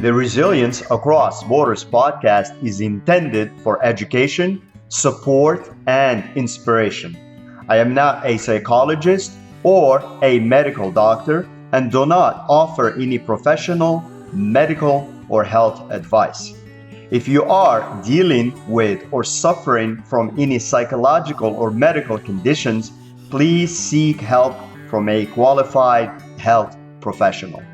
The Resilience Across Borders podcast is intended for education, support, and inspiration. I am not a psychologist or a medical doctor and do not offer any professional, medical, or health advice. If you are dealing with or suffering from any psychological or medical conditions, please seek help from a qualified health professional.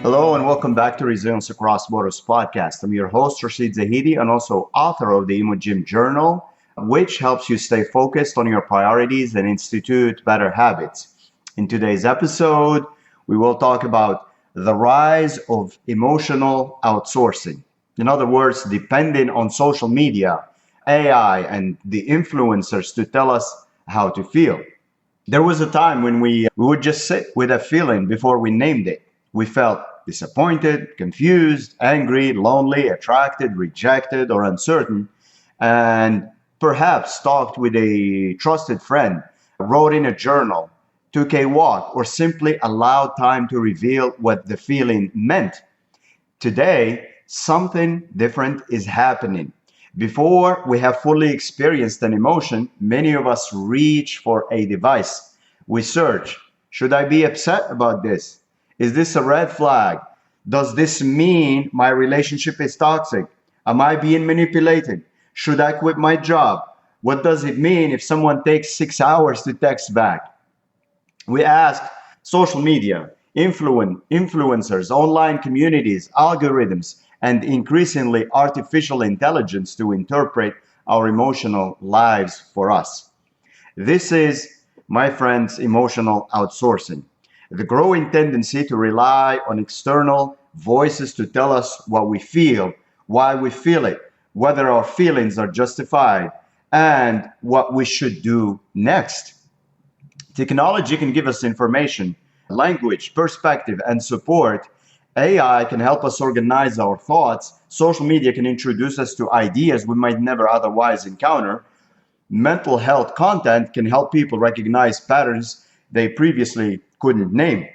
Hello and welcome back to Resilience Across Borders podcast. I'm your host, Rashid Zahidi, and also author of the Emo Gym Journal, which helps you stay focused on your priorities and institute better habits. In today's episode, we will talk about the rise of emotional outsourcing. In other words, depending on social media, AI, and the influencers to tell us how to feel. There was a time when we would just sit with a feeling before we named it. We felt disappointed, confused, angry, lonely, attracted, rejected, or uncertain, and perhaps talked with a trusted friend, wrote in a journal, took a walk, or simply allowed time to reveal what the feeling meant. Today, something different is happening. Before we have fully experienced an emotion, many of us reach for a device. We search, should I be upset about this? Is this a red flag? Does this mean my relationship is toxic? Am I being manipulated? Should I quit my job? What does it mean if someone takes 6 hours to text back? We ask social media, influencers, online communities, algorithms, and increasingly artificial intelligence to interpret our emotional lives for us. This is, my friends, emotional outsourcing. The growing tendency to rely on external voices to tell us what we feel, why we feel it, whether our feelings are justified, and what we should do next. Technology can give us information, language, perspective, and support. AI can help us organize our thoughts. Social media can introduce us to ideas we might never otherwise encounter. Mental health content can help people recognize patterns they previously couldn't name.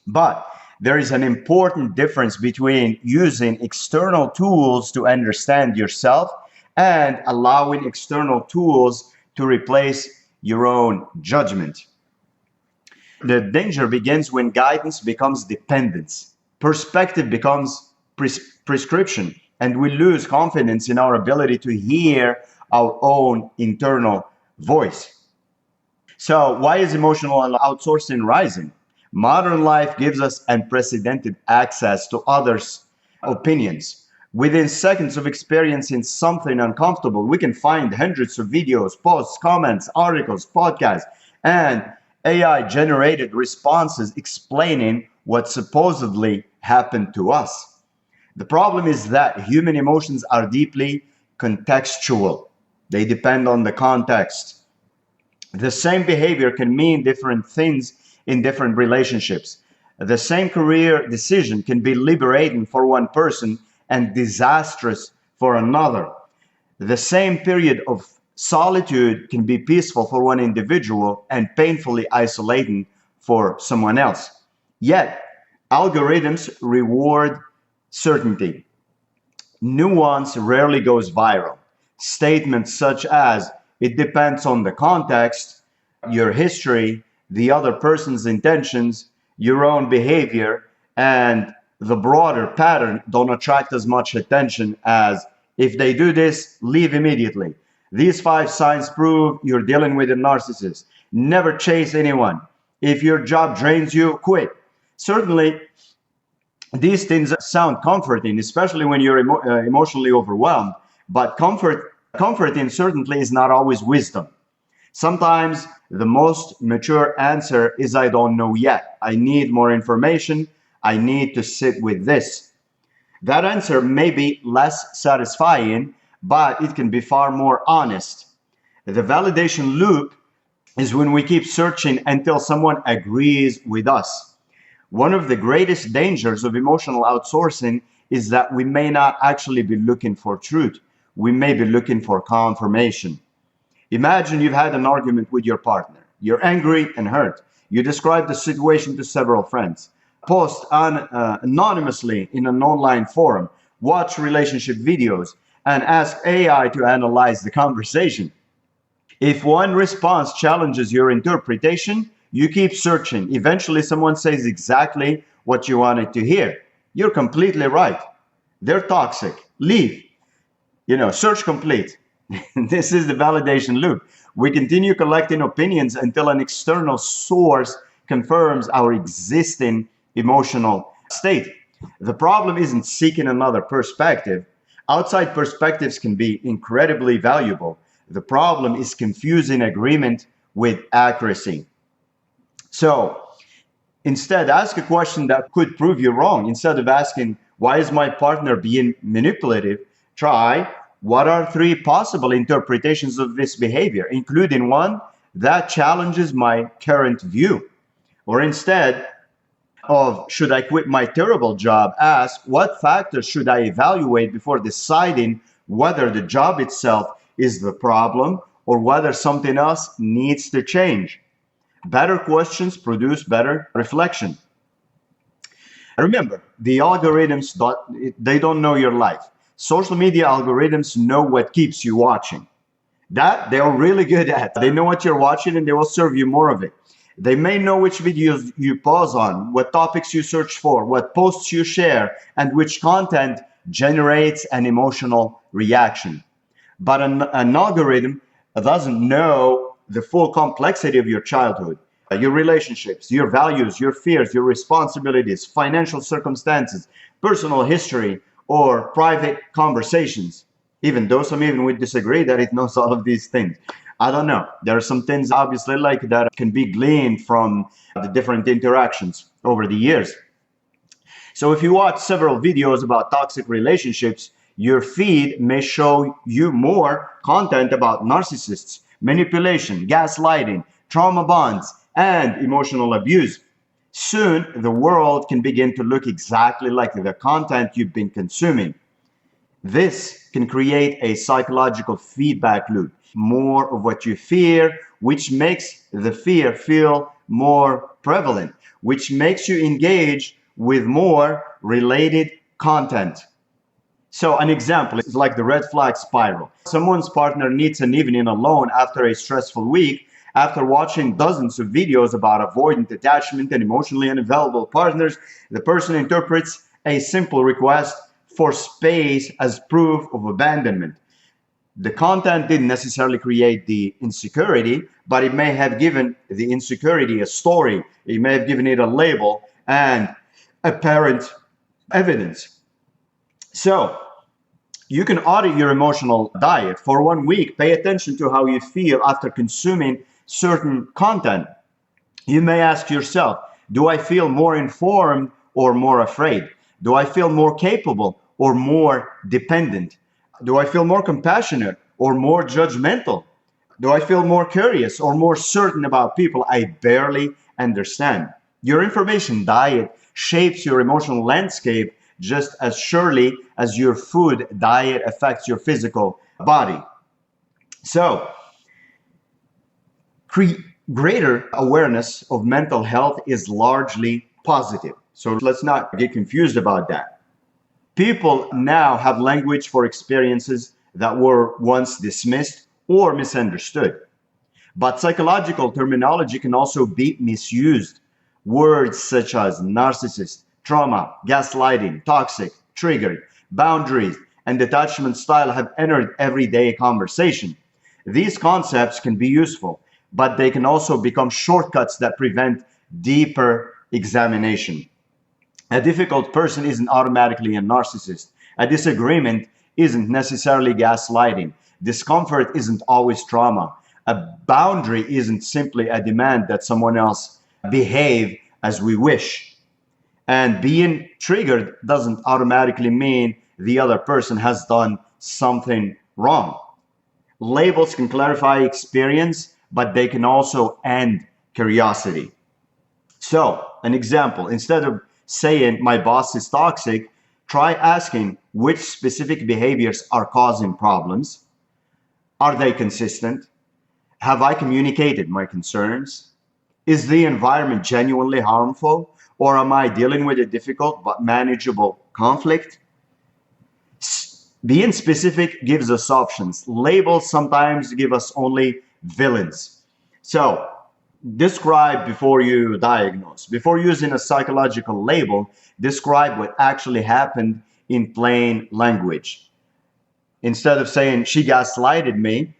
But there is an important difference between using external tools to understand yourself and allowing external tools to replace your own judgment. The danger begins when guidance becomes dependence, perspective becomes prescription, and we lose confidence in our ability to hear our own internal voice. So why is emotional outsourcing rising? Modern life gives us unprecedented access to others' opinions. Within seconds of experiencing something uncomfortable, we can find hundreds of videos, posts, comments, articles, podcasts, and AI-generated responses explaining what supposedly happened to us. The problem is that human emotions are deeply contextual. They depend on the context. The same behavior can mean different things in different relationships. The same career decision can be liberating for one person and disastrous for another. The same period of solitude can be peaceful for one individual and painfully isolating for someone else. Yet, algorithms reward certainty. Nuance rarely goes viral. Statements such as, it depends on the context, your history, the other person's intentions, your own behavior, and the broader pattern don't attract as much attention as, if they do this, leave immediately. These 5 signs prove you're dealing with a narcissist. Never chase anyone. If your job drains you, quit. Certainly, these things sound comforting, especially when you're emotionally overwhelmed, but comforting certainly is not always wisdom. Sometimes the most mature answer is, I don't know yet. I need more information. I need to sit with this. That answer may be less satisfying, but it can be far more honest. The validation loop is when we keep searching until someone agrees with us. One of the greatest dangers of emotional outsourcing is that we may not actually be looking for truth. We may be looking for confirmation. Imagine you've had an argument with your partner. You're angry and hurt. You describe the situation to several friends. Post anonymously in an online forum. Watch relationship videos and ask AI to analyze the conversation. If one response challenges your interpretation, you keep searching. Eventually, someone says exactly what you wanted to hear. You're completely right. They're toxic. Leave. Search complete. This is the validation loop. We continue collecting opinions until an external source confirms our existing emotional state. The problem isn't seeking another perspective. Outside perspectives can be incredibly valuable. The problem is confusing agreement with accuracy. So instead, ask a question that could prove you wrong. Instead of asking, why is my partner being manipulative? Try, what are 3 possible interpretations of this behavior, including one that challenges my current view? Or instead of, should I quit my terrible job, ask, what factors should I evaluate before deciding whether the job itself is the problem or whether something else needs to change? Better questions produce better reflection. Remember, the algorithms, they don't know your life. Social media algorithms know what keeps you watching. That they're really good at. They know what you're watching and they will serve you more of it. They may know which videos you pause on, what topics you search for, what posts you share, and which content generates an emotional reaction. But an algorithm doesn't know the full complexity of your childhood, your relationships, your values, your fears, your responsibilities, financial circumstances, personal history, or private conversations. Even though some even would disagree that it knows all of these things. I don't know. There are some things obviously like that can be gleaned from the different interactions over the years. So if you watch several videos about toxic relationships, your feed may show you more content about narcissists, manipulation, gaslighting, trauma bonds, and emotional abuse. Soon, the world can begin to look exactly like the content you've been consuming. This can create a psychological feedback loop. More of what you fear, which makes the fear feel more prevalent, which makes you engage with more related content. So an example is like the red flag spiral. Someone's partner needs an evening alone after a stressful week. After watching dozens of videos about avoidant attachment and emotionally unavailable partners, the person interprets a simple request for space as proof of abandonment. The content didn't necessarily create the insecurity, but it may have given the insecurity a story. It may have given it a label and apparent evidence. So you can audit your emotional diet. For 1 week, pay attention to how you feel after consuming certain content. You may ask yourself, do I feel more informed or more afraid? Do I feel more capable or more dependent? Do I feel more compassionate or more judgmental? Do I feel more curious or more certain about people I barely understand? Your information diet shapes your emotional landscape just as surely as your food diet affects your physical body. So, greater awareness of mental health is largely positive. So let's not get confused about that. People now have language for experiences that were once dismissed or misunderstood. But psychological terminology can also be misused. Words such as narcissist, trauma, gaslighting, toxic, triggered, boundaries, and detachment style have entered everyday conversation. These concepts can be useful, but they can also become shortcuts that prevent deeper examination. A difficult person isn't automatically a narcissist. A disagreement isn't necessarily gaslighting. Discomfort isn't always trauma. A boundary isn't simply a demand that someone else behave as we wish. And being triggered doesn't automatically mean the other person has done something wrong. Labels can clarify experience, but they can also end curiosity. So, an example, instead of saying my boss is toxic, try asking which specific behaviors are causing problems. Are they consistent? Have I communicated my concerns? Is the environment genuinely harmful? Or am I dealing with a difficult but manageable conflict? Being specific gives us options. Labels sometimes give us only villains. So, describe before you diagnose. Before using a psychological label, describe what actually happened in plain language. Instead of saying, she gaslighted me,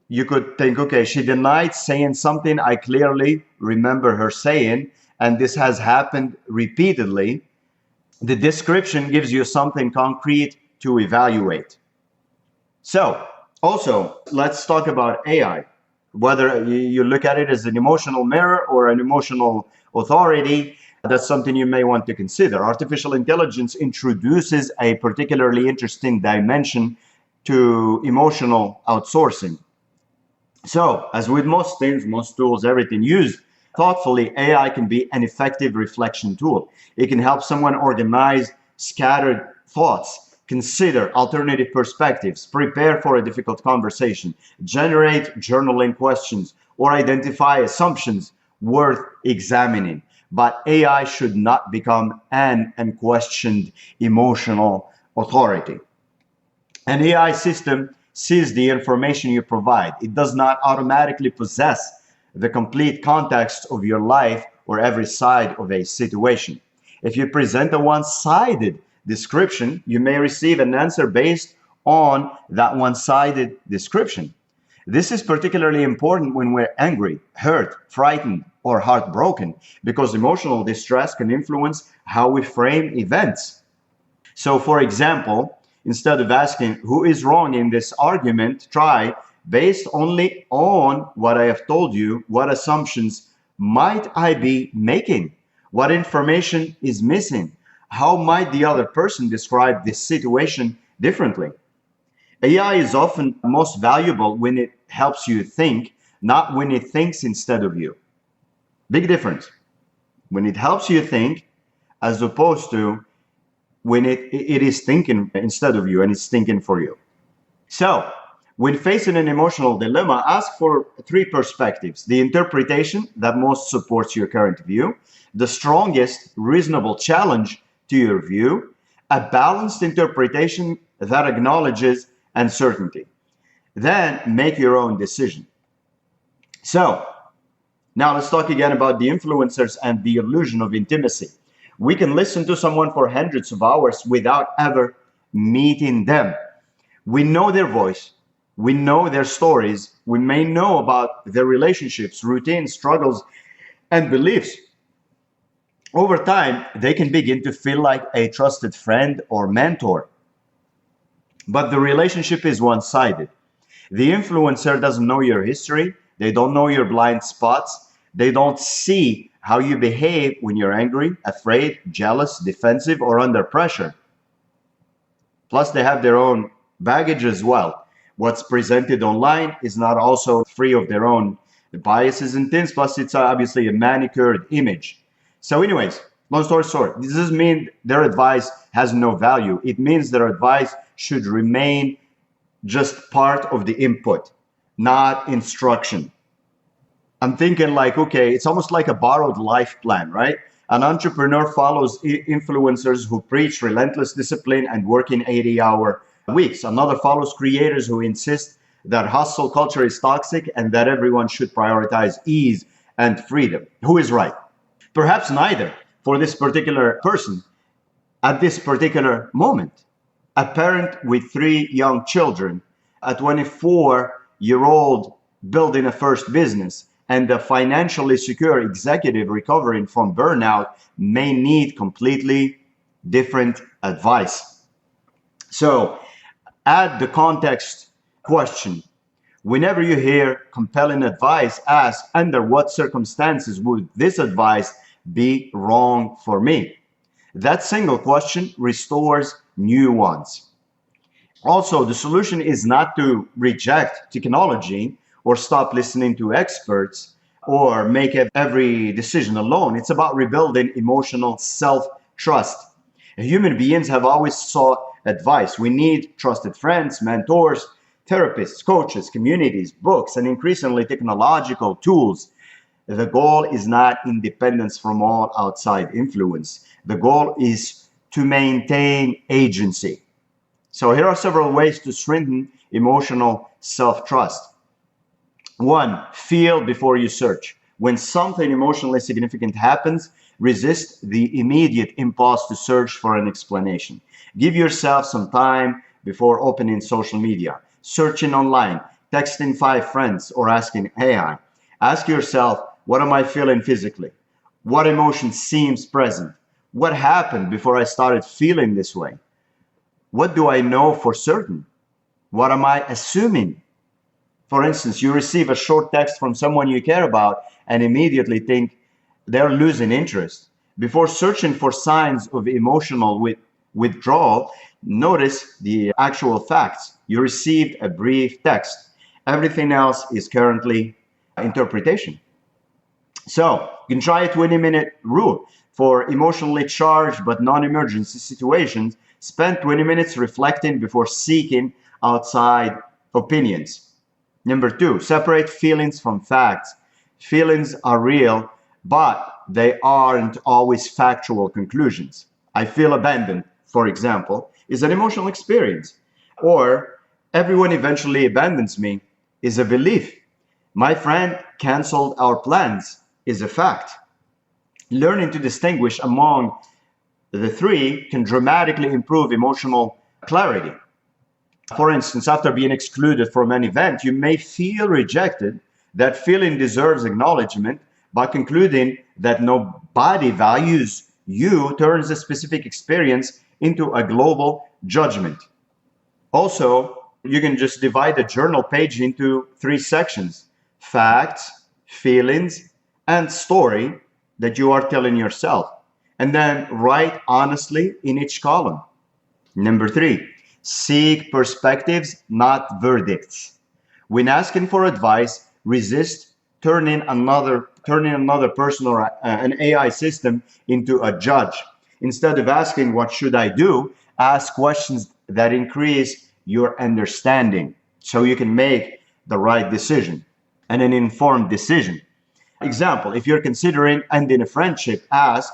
you could think, okay, she denied saying something I clearly remember her saying, and this has happened repeatedly. The description gives you something concrete to evaluate. So, also, let's talk about AI. Whether you look at it as an emotional mirror or an emotional authority, that's something you may want to consider. Artificial intelligence introduces a particularly interesting dimension to emotional outsourcing. So, as with most things, most tools, everything used thoughtfully, AI can be an effective reflection tool. It can help someone organize scattered thoughts, consider alternative perspectives, prepare for a difficult conversation, generate journaling questions, or identify assumptions worth examining. But AI should not become an unquestioned emotional authority. An AI system sees the information you provide. It does not automatically possess the complete context of your life or every side of a situation. If you present a one-sided description, you may receive an answer based on that one-sided description. This is particularly important when we're angry, hurt, frightened, or heartbroken, because emotional distress can influence how we frame events. So, for example, instead of asking who is wrong in this argument, try, based only on what I have told you, what assumptions might I be making? What information is missing? How might the other person describe this situation differently? AI is often most valuable when it helps you think, not when it thinks instead of you. Big difference. When it helps you think, as opposed to when it is thinking instead of you and it's thinking for you. So, when facing an emotional dilemma, ask for three perspectives: the interpretation that most supports your current view, the strongest reasonable challenge to your view, a balanced interpretation that acknowledges uncertainty. Then make your own decision. So, now let's talk again about the influencers and the illusion of intimacy. We can listen to someone for hundreds of hours without ever meeting them. We know their voice. We know their stories. We may know about their relationships, routines, struggles, and beliefs. Over time, they can begin to feel like a trusted friend or mentor. But the relationship is one-sided. The influencer doesn't know your history. They don't know your blind spots. They don't see how you behave when you're angry, afraid, jealous, defensive, or under pressure. Plus, they have their own baggage as well. What's presented online is not also free of their own biases and things. Plus, it's obviously a manicured image. So anyways, long story short, this doesn't mean their advice has no value. It means their advice should remain just part of the input, not instruction. I'm thinking like, okay, it's almost like a borrowed life plan, right? An entrepreneur follows influencers who preach relentless discipline and working 80-hour weeks. Another follows creators who insist that hustle culture is toxic and that everyone should prioritize ease and freedom. Who is right? Perhaps neither for this particular person at this particular moment. A parent with 3 young children, a 24-year-old building a first business, and a financially secure executive recovering from burnout may need completely different advice. So, add the context question. Whenever you hear compelling advice, ask, under what circumstances would this advice be wrong for me? That single question restores nuance. Also, the solution is not to reject technology or stop listening to experts or make every decision alone. It's about rebuilding emotional self-trust. Human beings have always sought advice. We need trusted friends, mentors, therapists, coaches, communities, books, and increasingly technological tools. The goal is not independence from all outside influence. The goal is to maintain agency. So here are several ways to strengthen emotional self-trust. One, feel before you search. When something emotionally significant happens, resist the immediate impulse to search for an explanation. Give yourself some time before opening social media, searching online, texting 5 friends, or asking AI. Ask yourself, what am I feeling physically? What emotion seems present? What happened before I started feeling this way? What do I know for certain? What am I assuming? For instance, you receive a short text from someone you care about and immediately think they're losing interest. Before searching for signs of emotional withdrawal, notice the actual facts. You received a brief text. Everything else is currently interpretation. So you can try a 20-minute rule. For emotionally charged but non-emergency situations, spend 20 minutes reflecting before seeking outside opinions. Number 2, separate feelings from facts. Feelings are real, but they aren't always factual conclusions. I feel abandoned, for example, is an emotional experience. Or everyone eventually abandons me is a belief. My friend canceled our plans is a fact. Learning to distinguish among the three can dramatically improve emotional clarity. For instance, after being excluded from an event, you may feel rejected. That feeling deserves acknowledgement. By concluding that nobody values you turns a specific experience into a global judgment. Also, you can just divide the journal page into 3 sections: facts, feelings, and story that you are telling yourself. And then write honestly in each column. Number 3, seek perspectives, not verdicts. When asking for advice, resist turning another person or an AI system into a judge. Instead of asking, what should I do? Ask questions that increase your understanding so you can make the right decision and an informed decision. Example, if you're considering ending a friendship, ask,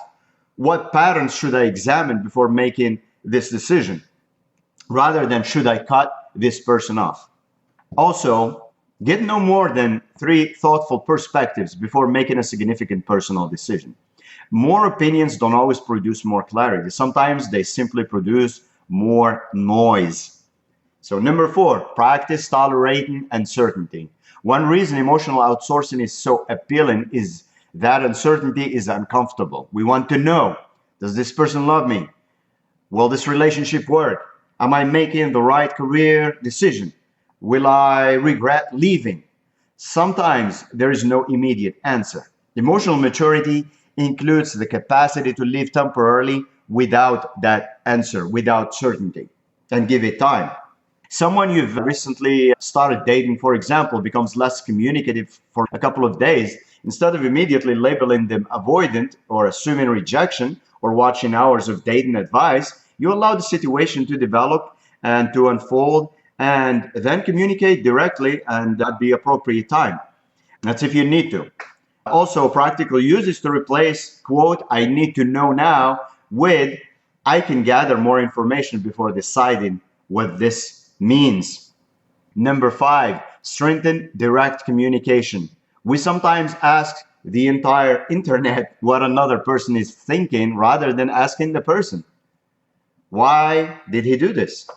what patterns should I examine before making this decision? Rather than, should I cut this person off? Also, get no more than 3 thoughtful perspectives before making a significant personal decision. More opinions don't always produce more clarity. Sometimes they simply produce more noise. So number 4, practice tolerating uncertainty. One reason emotional outsourcing is so appealing is that uncertainty is uncomfortable. We want to know, does this person love me? Will this relationship work? Am I making the right career decision? Will I regret leaving? Sometimes there is no immediate answer. Emotional maturity includes the capacity to live temporarily without that answer, without certainty, and give it time. Someone you've recently started dating, for example, becomes less communicative for a couple of days. Instead of immediately labeling them avoidant or assuming rejection or watching hours of dating advice, you allow the situation to develop and to unfold, and then communicate directly and at the appropriate time. That's if you need to. Also, practical use is to replace, quote, I need to know now, with, I can gather more information before deciding what this means. Number 5, strengthen direct communication. We sometimes ask the entire internet what another person is thinking rather than asking the person. Why did he do this?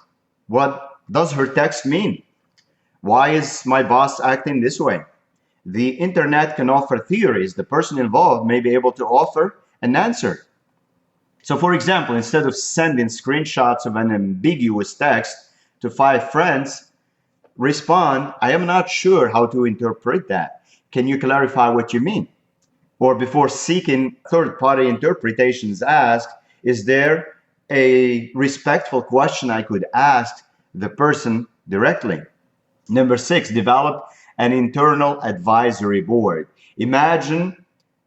What does her text mean? Why is my boss acting this way? The internet can offer theories. The person involved may be able to offer an answer. So for example, instead of sending screenshots of an ambiguous text to 5 friends, respond, I am not sure how to interpret that. Can you clarify what you mean? Or before seeking third-party interpretations, ask, is there a respectful question I could ask the person directly? Number 6, develop an internal advisory board. Imagine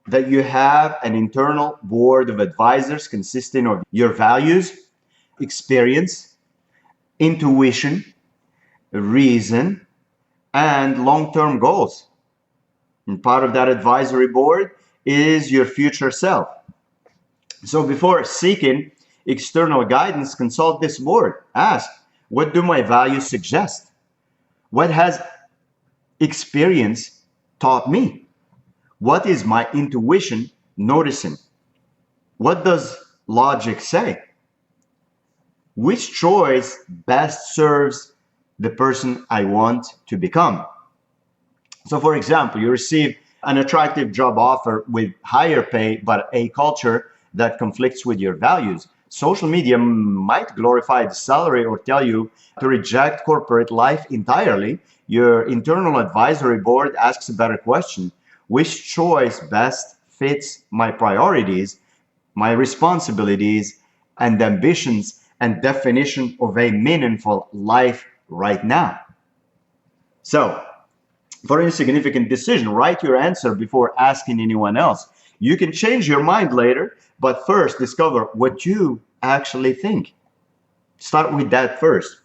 that you have an internal board of advisors consisting of your values, experience, intuition, reason, and long-term goals. And part of that advisory board is your future self. So before seeking external guidance, consult this board. Ask, what do my values suggest? What has experience taught me? What is my intuition noticing? What does logic say? Which choice best serves the person I want to become? So for example, you receive an attractive job offer with higher pay, but a culture that conflicts with your values. Social media might glorify the salary or tell you to reject corporate life entirely. Your internal advisory board asks a better question. Which choice best fits my priorities, my responsibilities, and ambitions, and definition of a meaningful life right now? So, for any significant decision, write your answer before asking anyone else. You can change your mind later, but first discover what you actually think. Start with that first.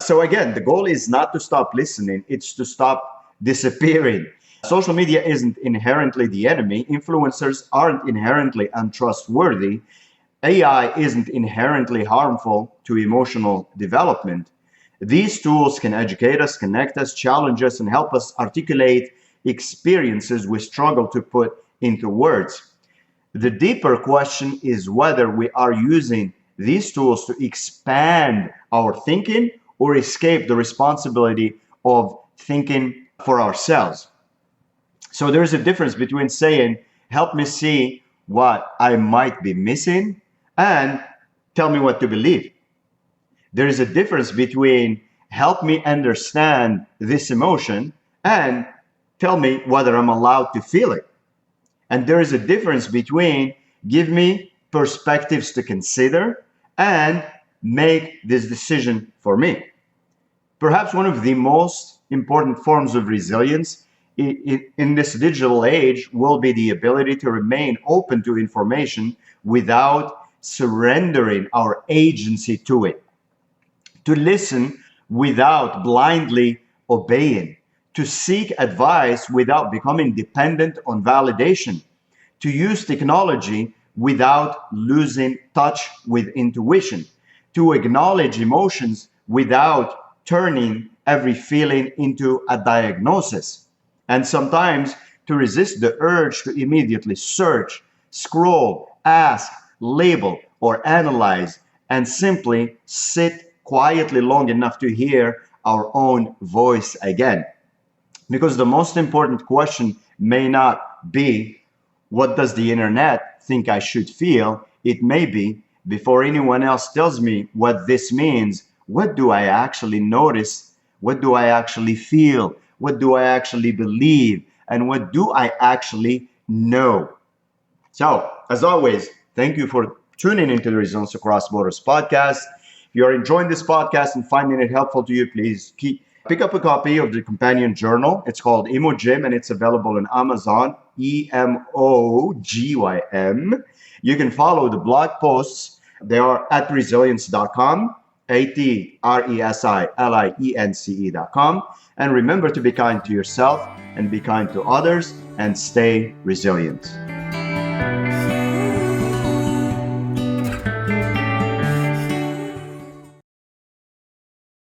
So again, the goal is not to stop listening, it's to stop disappearing. Social media isn't inherently the enemy. Influencers aren't inherently untrustworthy. AI isn't inherently harmful to emotional development. These tools can educate us, connect us, challenge us, and help us articulate experiences we struggle to put into words. The deeper question is whether we are using these tools to expand our thinking or escape the responsibility of thinking for ourselves. So there's a difference between saying, help me see what I might be missing, and tell me what to believe. There is a difference between help me understand this emotion and tell me whether I'm allowed to feel it. And there is a difference between give me perspectives to consider and make this decision for me. Perhaps one of the most important forms of resilience in this digital age will be the ability to remain open to information without surrendering our agency to it. To listen without blindly obeying, to seek advice without becoming dependent on validation, to use technology without losing touch with intuition, to acknowledge emotions without turning every feeling into a diagnosis, and sometimes to resist the urge to immediately search, scroll, ask, label, or analyze, and simply sit quietly long enough to hear our own voice again. Because the most important question may not be, what does the internet think I should feel? It may be, before anyone else tells me what this means, what do I actually notice? What do I actually feel? What do I actually believe? And what do I actually know? So, as always, thank you for tuning into the Resilience Across Borders podcast. If you are enjoying this podcast and finding it helpful to you, please pick up a copy of the companion journal. It's called Emogym, and it's available on Amazon, EMOGYM. You can follow the blog posts. They are at resilience.com, ATRESILIENCE.com. And remember to be kind to yourself and be kind to others and stay resilient.